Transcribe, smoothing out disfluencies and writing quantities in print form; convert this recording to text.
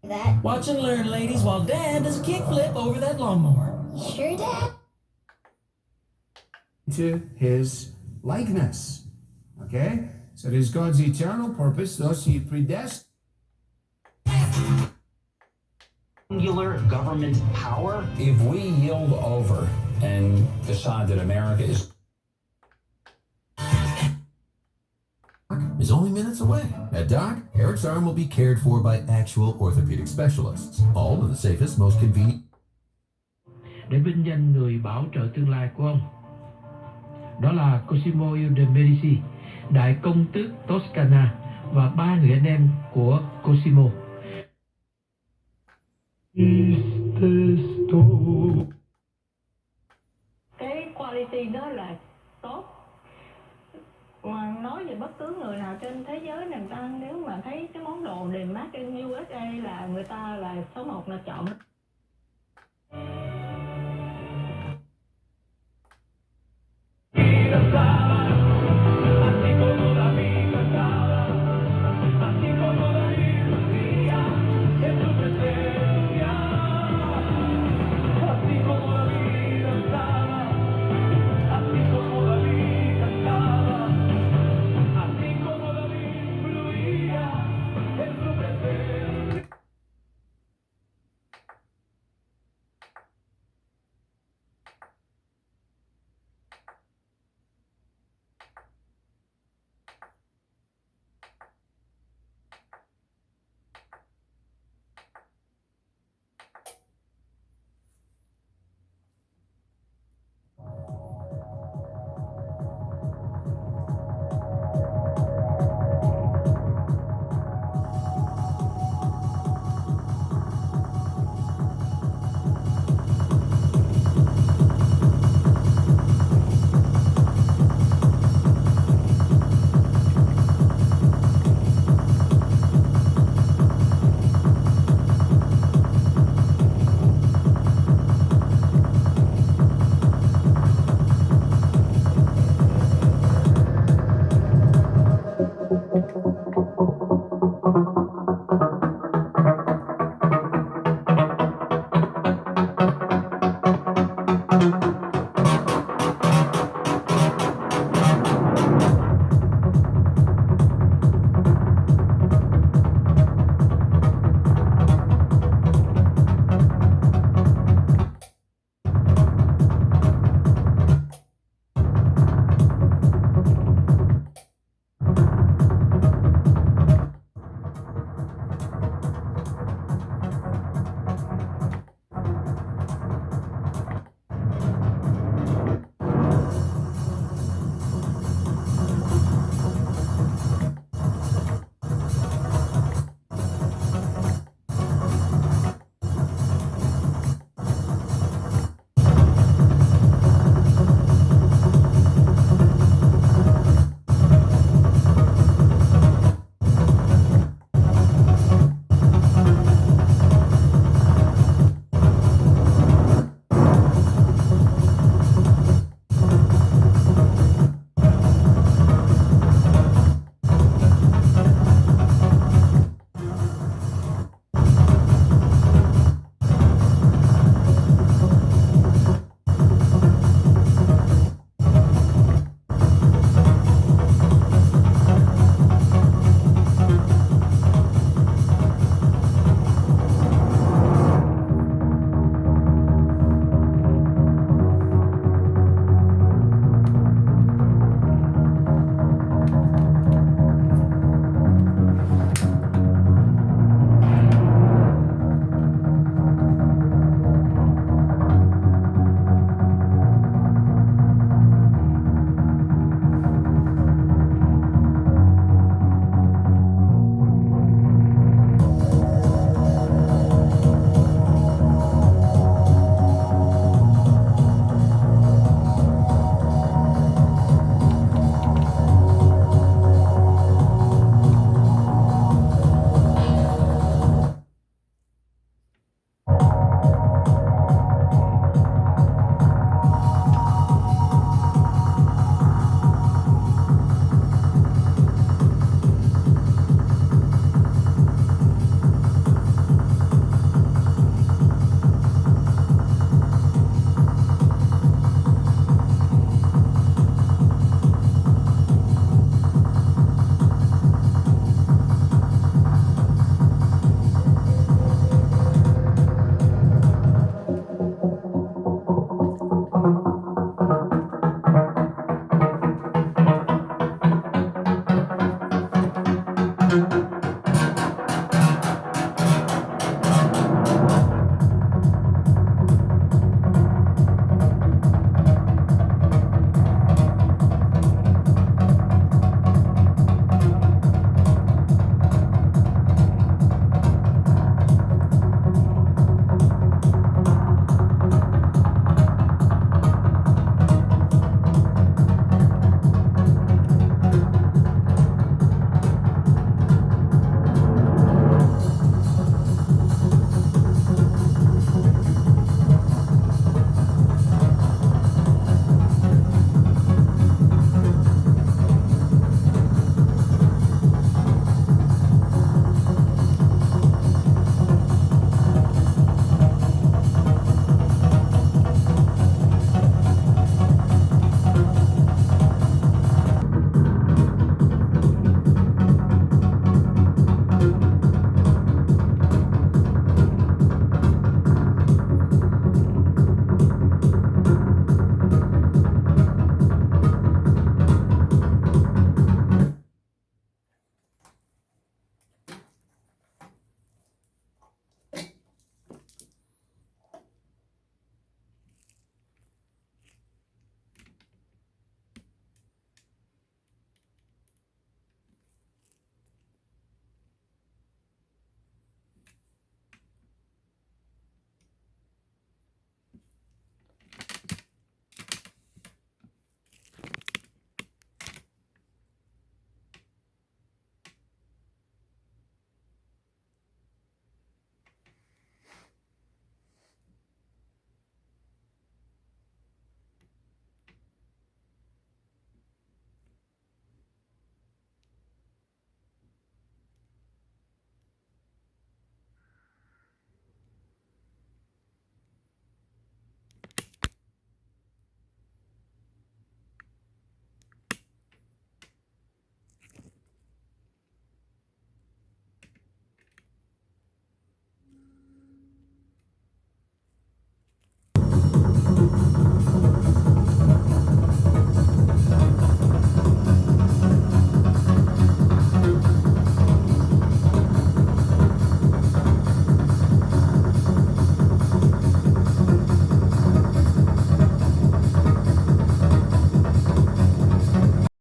That. Watch and learn, ladies, while Dad does a kickflip over that lawnmower. Sure, Dad? To his likeness. Okay? So it is God's eternal purpose, thus he predestined Singular government power. If we yield over and decide that America is only minutes away. At Doc, Eric's arm will be cared for by actual orthopedic specialists, all in the safest, most convenient. Để vinh danh người bảo trợ tương lai của ông. Đó là Cosimo de Medici, đại công tước Toscana và ba người anh em của Cosimo. Cái quality đó là tốt. Mà nói về bất cứ người nào trên thế giới này, người ta nếu mà thấy cái món đồ đề made in USA là người ta là số 1 là chọn.